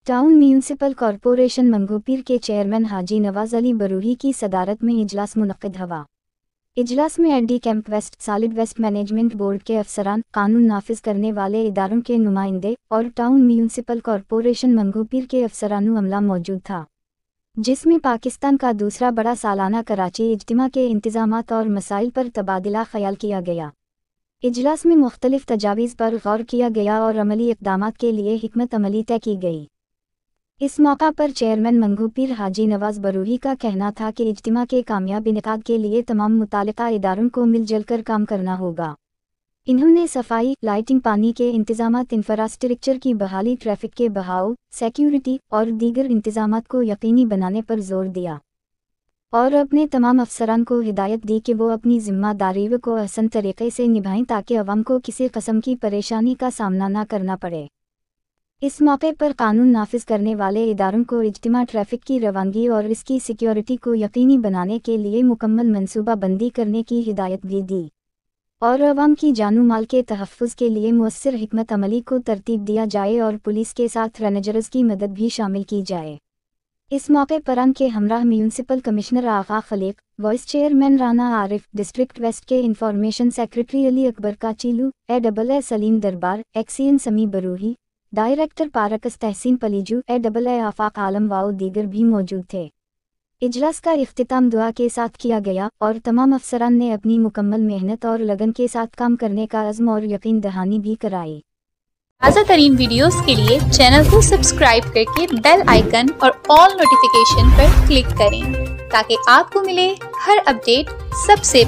Town municipal corporation Manghopir के chairman Haji Nawaz Ali Baruhi की सदारत में इजलास मुनक्किद हुआ। इजलास में AD camp west, solid waste management board के अफसरान, कानून नाफिज करने वाले इदारों के नुमाइंदे और टाउन म्यूनिसिपल कॉरपोरेशन मंगोपीर के अफसरान अमला मौजूद था, जिसमें पाकिस्तान का दूसरा बड़ा सालाना कराची इज्तिमा के इंतजामात और मसाइल पर तबादला ख्याल किया गया। इजलास में मुख्तलिफ तजावीज़ पर गौर किया गया और अमली इक़दामात के लिए हिकमत अमली तय की गई। इस मौका पर चेयरमैन मंगोपीर हाजी नवाज बरूही का कहना था कि इज्तिमा के कामयाब इनेकाद के लिए तमाम मुतालिका इदारों को मिलजुल कर काम करना होगा। इन्होंने सफाई, लाइटिंग, पानी के इंतजामात, इंफ्रास्ट्रक्चर की बहाली, ट्रैफिक के बहाव, सिक्योरिटी और दीगर इंतजामात को यकीनी बनाने पर जोर दिया और अपने तमाम अफसरान को हिदायत दी कि वो अपनी जिम्मेदारियों को आसान तरीके से निभाएं ताकि अवाम को किसी किस्म की परेशानी का सामना न करना पड़े। इस मौके पर कानून नाफिज करने वाले इदारों को इज्तिमा, ट्रैफिक की रवानगी और इसकी सिक्योरिटी को यकीनी बनाने के लिए मुकम्मल मनसूबा बंदी करने की हिदायत भी दी और अवाम की जानो माल के तहफ़्फ़ुज़ के लिए मुअस्सिर हिकमत अमली को तरतीब दिया जाए और पुलिस के साथ रेंजर्स की मदद भी शामिल की जाए। इस मौके पर के हमराह municipal commissioner Agha Khaliq, vice chairman Rana Arif, district west के इंफॉर्मेशन सेक्रेटरी अली अकबर काचीलू, ए सलीम दरबार, एक्सीएन समी बरूही, डायरेक्टर पारकस तहसीन पलीजू, ए आफाक आलम वाओ दीगर भी मौजूद थे। इजलास का इख्तिताम दुआ के साथ किया गया और तमाम अफसरान ने अपनी मुकम्मल मेहनत और लगन के साथ काम करने का अज़्म और यकीन दहानी भी कराई। ताज़ा तरीन वीडियोस के लिए चैनल को सब्सक्राइब करके बेल आइकन और ऑल नोटिफिकेशन पर क्लिक करें ताकि आपको मिले हर अपडेट सबसे